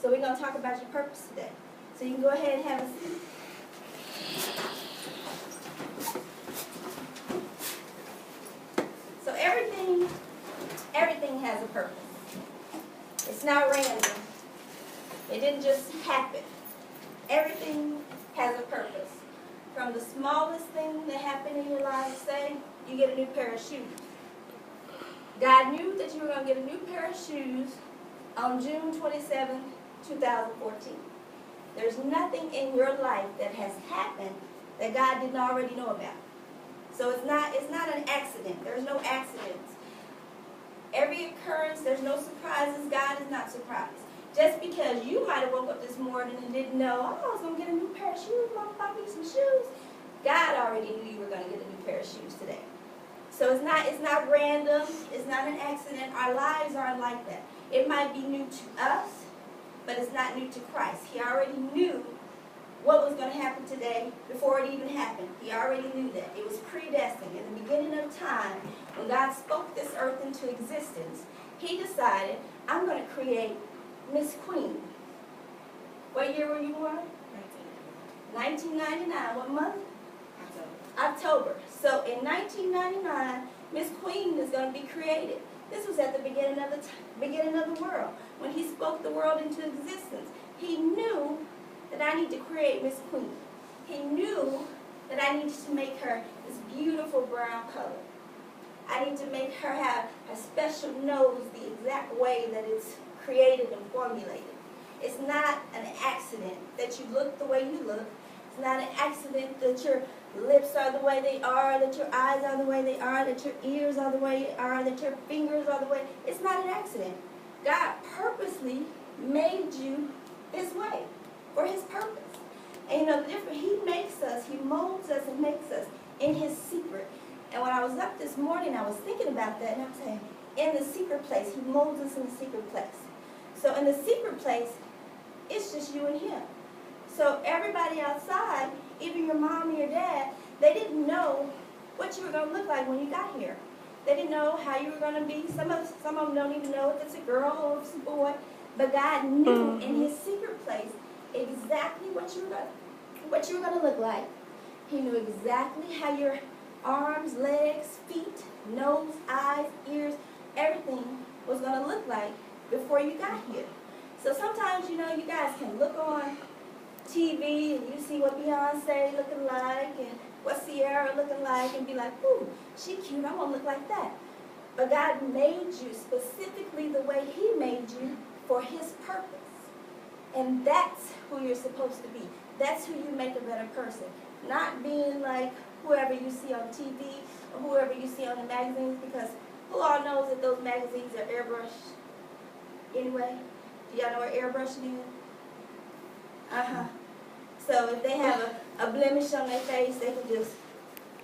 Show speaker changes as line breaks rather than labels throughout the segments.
So we're going to talk about your purpose today. So you can go ahead and have a seat. So everything has a purpose. It's not random. It didn't just happen. Everything has a purpose. From the smallest thing that happened in your life, say you get a new pair of shoes. God knew that you were going to get a new pair of shoes on June 27, 2014. There's nothing in your life that has happened that God didn't already know about. So it's not an accident. There's no accidents. Every occurrence, there's no surprises. God is not surprised. Just because you might have woke up this morning and didn't know, oh, I was going to get a new pair of shoes, Mama bought me some shoes. God already knew you were going to get a new pair of shoes today. So it's not random. It's not an accident. Our lives aren't like that. It might be new to us, but it's not new to Christ. He already knew what was going to happen today before it even happened. He already knew that. It was predestined. In the beginning of time, when God spoke this earth into existence, He decided, I'm going to create Miss Queen. What year were you born? 1999. What month? October. So in 1999, Miss Queen is going to be created. This was at the beginning of the world. When He spoke the world into existence, He knew that I need to create Miss Queen. He knew that I needed to make her this beautiful brown color. I need to make her have a special nose the exact way that it's created and formulated. It's not an accident that you look the way you look. It's not an accident that your lips are the way they are, that your eyes are the way they are, that your ears are the way they are, that your fingers are the way. It's not an accident. God purposely made you this way for His purpose. And you know, He makes us, He molds us and makes us in His secret. And when I was up this morning, I was thinking about that, and I'm saying, in the secret place, He molds us in the secret place. So in the secret place, it's just you and Him. So everybody outside, even your mom and your dad, they didn't know what you were going to look like when you got here. They didn't know how you were going to be. Some of them don't even know if it's a girl or if it's a boy. But God knew in His secret place exactly what you were going to look like. He knew exactly how your arms, legs, feet, nose, eyes, ears, everything was going to look like before you got here. So sometimes, you know, you guys can look on TV and you see what Beyonce looking like and what Sierra looking like and be like, ooh, she cute, I want to look like that. But God made you specifically the way He made you for His purpose. And that's who you're supposed to be. That's who you make a better person. Not being like whoever you see on TV or whoever you see on the magazines, because who all knows that those magazines are airbrushed anyway? Do y'all know what airbrushing is? So if they have a blemish on their face, they can just,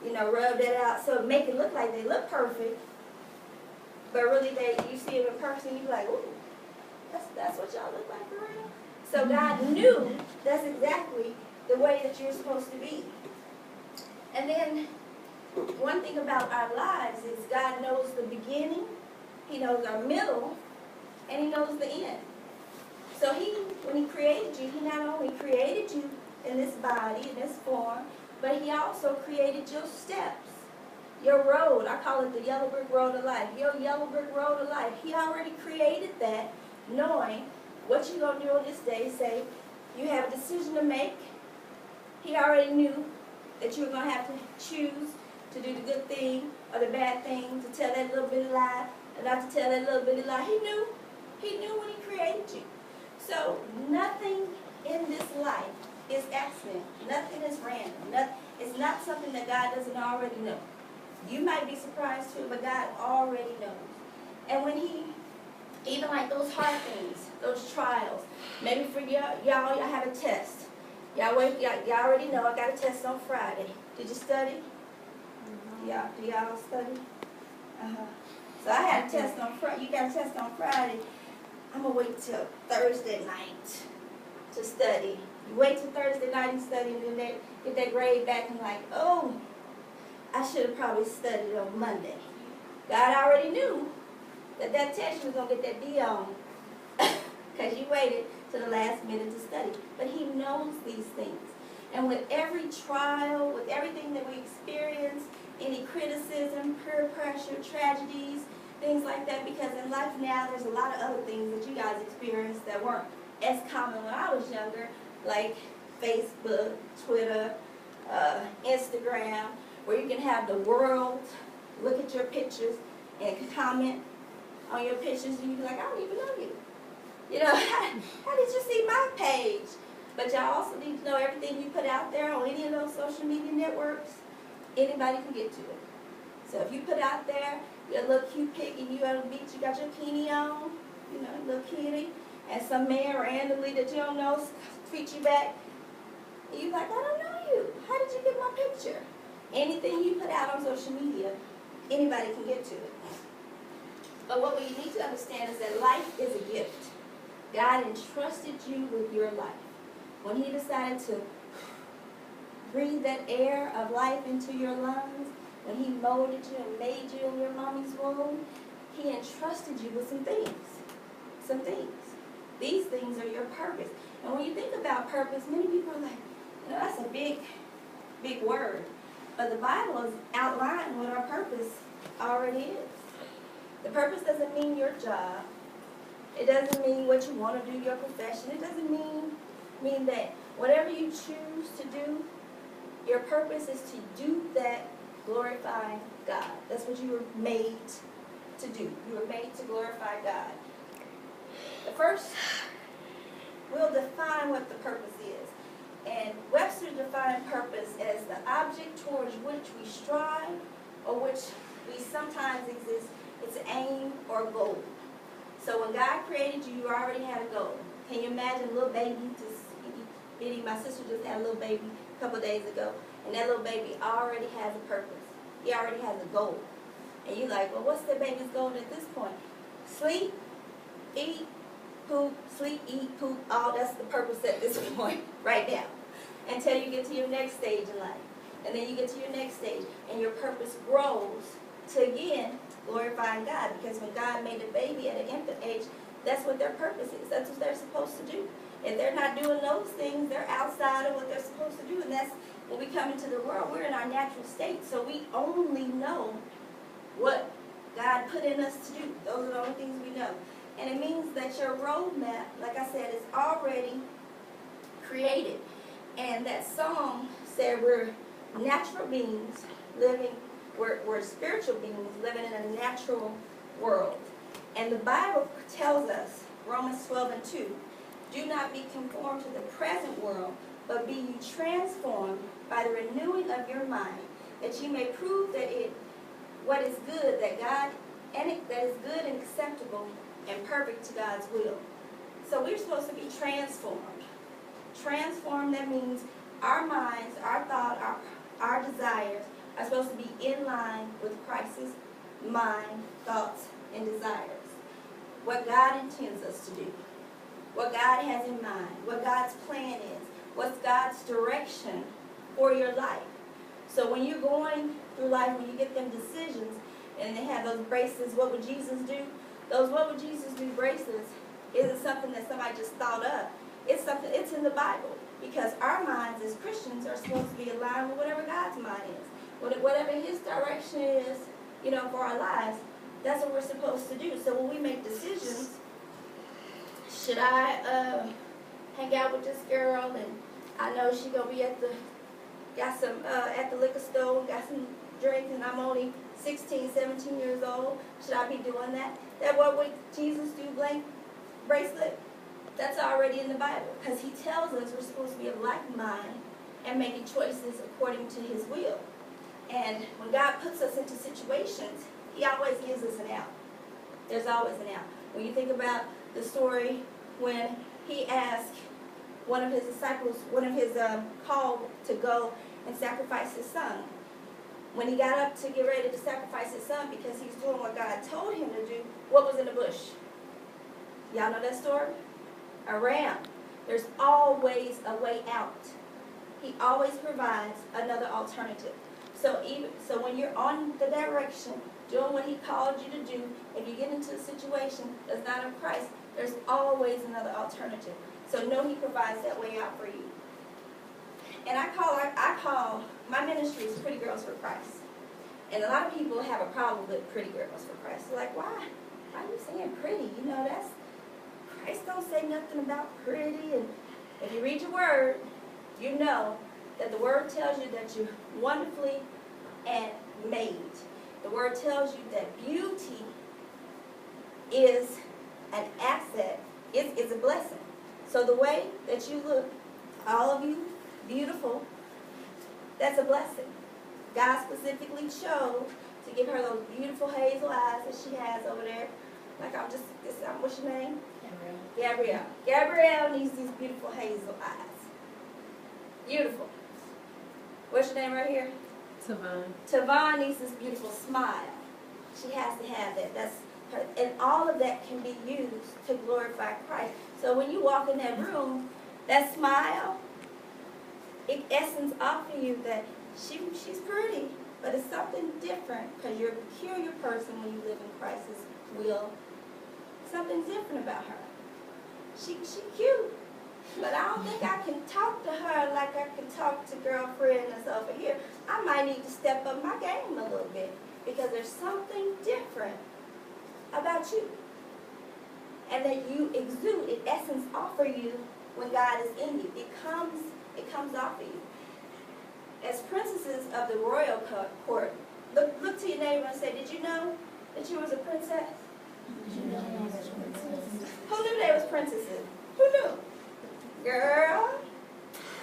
you know, rub that out. So make it look like they look perfect, but really you see them in person, you're like, ooh, that's what y'all look like for real? So God knew that's exactly the way that you're supposed to be. And then one thing about our lives is God knows the beginning, He knows our middle, and He knows the end. So when He created you, He not only created you in this body, in this form, but He also created your steps, your road. I call it the yellow brick road of life. Your yellow brick road of life. He already created that, knowing what you're going to do on this day. Say you have a decision to make. He already knew that you were going to have to choose to do the good thing or the bad thing, to tell that little bitty lie and not to tell that little bitty lie. He knew. He knew when He created you. So nothing in this life is accident. Nothing is random. It's not something that God doesn't already know. You might be surprised too, but God already knows. And when He, even like those hard things, those trials, maybe for y'all have a test. Y'all already know I got a test on Friday. Did you study? Do y'all study? So I had a test on Friday. You got a test on Friday. I'm going to wait till Thursday night to study. You wait till Thursday night and study, and then they get that grade back and like, oh, I should have probably studied on Monday. God already knew that test you was going to get that D on. because you waited to the last minute to study. But he knows these things. And with every trial, with everything that we experience, any criticism, peer pressure, tragedies, things like that, because in life now there's a lot of other things that you guys experienced that weren't as common when I was younger, like Facebook, Twitter, Instagram, where you can have the world look at your pictures and comment on your pictures, and you be like, I don't even know you. You know, how did you see my page? But y'all also need to know everything you put out there on any of those social media networks, anybody can get to it. So if you put out there your little cute pic and you on the beach, you got your bikini on, you know, little kitty, and some man randomly that you don't know tweet you back, and you like, I don't know you. How did you get my picture? Anything you put out on social media, anybody can get to it. But what we need to understand is that life is a gift. God entrusted you with your life. When he decided to breathe that air of life into your lungs, when he molded you and made you in your mommy's womb, he entrusted you with some things. Some things. These things are your purpose. And when you think about purpose, many people are like, you know, that's a big, big word. But the Bible is outlining what our purpose already is. The purpose doesn't mean your job. It doesn't mean what you want to do, your profession. It doesn't mean that whatever you choose to do, your purpose is to do that glorifying God. That's what you were made to do. You were made to glorify God. But first, we'll define what the purpose is. And Webster defined purpose as the object towards which we strive or which we sometimes exist. It's an aim or a goal. So when God created you, you already had a goal. Can you imagine a little baby, bitty? My sister just had a little baby a couple of days ago, and that little baby already has a purpose. He already has a goal. And you're like, well, what's the baby's goal at this point? Sleep, eat, poop, sleep, eat, poop, all that's the purpose at this point, right now. Until you get to your next stage in life. And then you get to your next stage, and your purpose grows to, again, glorifying God. Because when God made a baby at an infant age, that's what their purpose is. That's what they're supposed to do. If they're not doing those things, they're outside of what they're supposed to do. And that's when we come into the world, we're in our natural state. So we only know what God put in us to do. Those are the only things we know. And it means that your roadmap, like I said, is already created. And that song said we're natural beings living, we're spiritual beings living in a natural world. And the Bible tells us, Romans 12:2, do not be conformed to the present world, but be ye transformed by the renewing of your mind, that ye may prove that what is good, that is good and acceptable and perfect to God's will. So we're supposed to be transformed. Transformed, that means our minds, our thought, our desires are supposed to be in line with Christ's mind, thoughts, and desires. What God intends us to do. What God has in mind. What God's plan is. What's God's direction for your life. So when you're going through life, when you get them decisions, and they have those bracelets, what would Jesus do? Those what would Jesus do bracelets isn't something that somebody just thought up. It's in the Bible. Because our minds as Christians are supposed to be aligned with whatever God's mind is. Whatever his direction is, you know, for our lives, that's what we're supposed to do. So when we make decisions, should I hang out with this girl, and I know she gonna be at the liquor store, got some drinks, and I'm only 16, 17 years old. Should I be doing that? That what would Jesus do, blank bracelet? That's already in the Bible, because he tells us we're supposed to be of like mind and making choices according to his will. And when God puts us into situations, he always gives us an out. There's always an out. When you think about the story when he asked one of his disciples, called to go and sacrifice his son. When he got up to get ready to sacrifice his son because he's doing what God told him to do, what was in the bush? Y'all know that story? A ram. There's always a way out. He always provides another alternative. So when you're on the direction, doing what he called you to do, if you get into a situation that's not of Christ, There's always another alternative. So know He provides that way out for you. And I call my ministry is Pretty Girls for Christ. And a lot of people have a problem with Pretty Girls for Christ. They're like, why? Why are you saying pretty? You know, that's, Christ don't say nothing about pretty. And if you read your word, you know that the word tells you that you're wonderfully and made. The word tells you that beauty is an asset, is a blessing. So the way that you look, all of you, beautiful, that's a blessing. God specifically chose to give her those beautiful hazel eyes that she has over there. Like what's your name? Gabrielle. Gabrielle needs these beautiful hazel eyes. Beautiful. What's your name right here?
Tavon.
Tavon needs this beautiful smile. She has to have that. That's her, and all of that can be used to glorify Christ. So when you walk in that room, that smile, it essence off of you that she's pretty, but it's something different because you're a peculiar person when you live in Christ's will. Something different about her. She's cute, but I don't think I can talk to her like I can talk to girlfriend that's over here. I might need to step up my game a little bit because there's something different about you. And that you exude, it essence off of you when God is in you. It comes off of you. As princesses of the royal court, look to your neighbor and say, did you know that you was a princess? Who knew they was princesses? Who knew? Girl,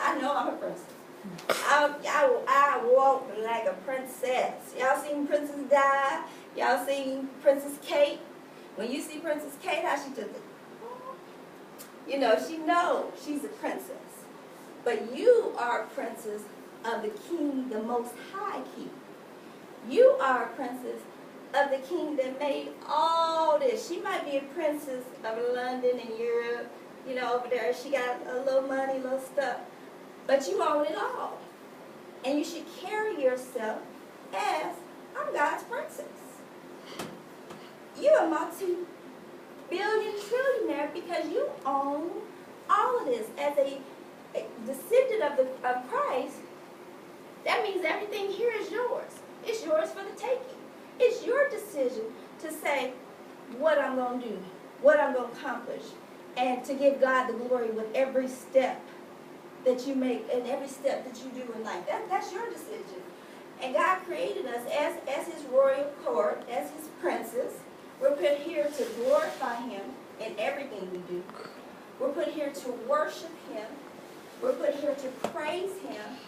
I know I'm a princess. I walk like a princess. Y'all seen Princess Di? Y'all seen Princess Kate? When you see Princess Kate, how she does it? You know, she knows she's a princess. But you are a princess of the King, the Most High King. You are a princess of the King that made all this. She might be a princess of London and Europe, you know, over there. She got a little money, little stuff. But you own it all. And you should carry yourself as, I'm God's princess. You're a multi-billion trillionaire because you own all of this. As a descendant of Christ, that means everything here is yours. It's yours for the taking. It's your decision to say what I'm going to do, what I'm going to accomplish, and to give God the glory with every step that you make and every step that you do in life. That's your decision. And God created us as His royal court, as His princes. We're put here to glorify Him in everything we do. We're put here to worship Him. We're put here to praise Him.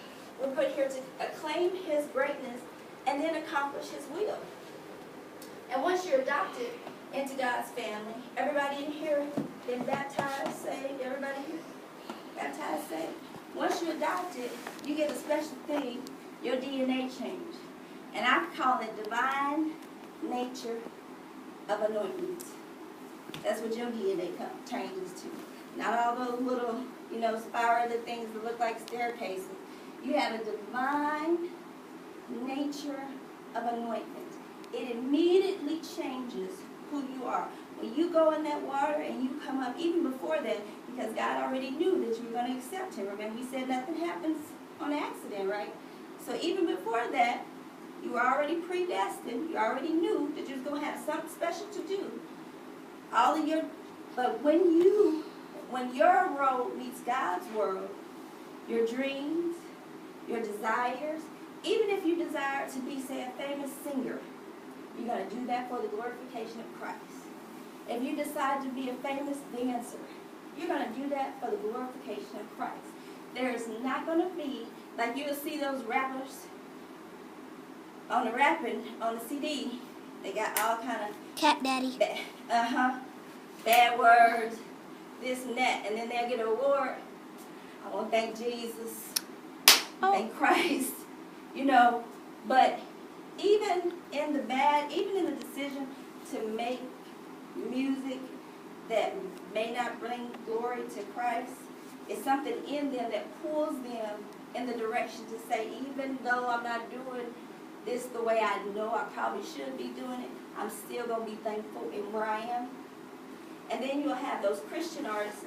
We're put here to acclaim His greatness and then accomplish His will. And once you're adopted into God's family, everybody in here been baptized, saved, everybody here baptized, saved. Once you're adopted, you get a special thing, your DNA change. And I call it divine nature of anointment. That's what your DNA changes to. Not all those little, spiraling things that look like staircases. You have a divine nature of anointment. It immediately changes who you are. When you go in that water and you come up, even before that, because God already knew that you were going to accept Him. Remember, He said nothing happens on accident, right? So even before that, you were already predestined. You already knew that you was going to have something special to do. But when your road meets God's world, your dreams, your desires, even if you desire to be, say, a famous singer, you're going to do that for the glorification of Christ. If you decide to be a famous dancer, you're going to do that for the glorification of Christ. There is not going to be, like you will see those rappers on the CD, they got all kind of
Cat Daddy.
Bad words, this and that, and then they'll get an award. I want to thank Jesus, thank Christ, but even in the decision to make music that may not bring glory to Christ, it's something in them that pulls them in the direction to say, even though I'm not doing this the way I know I probably should be doing it, I'm still going to be thankful in where I am. And then you'll have those Christian artists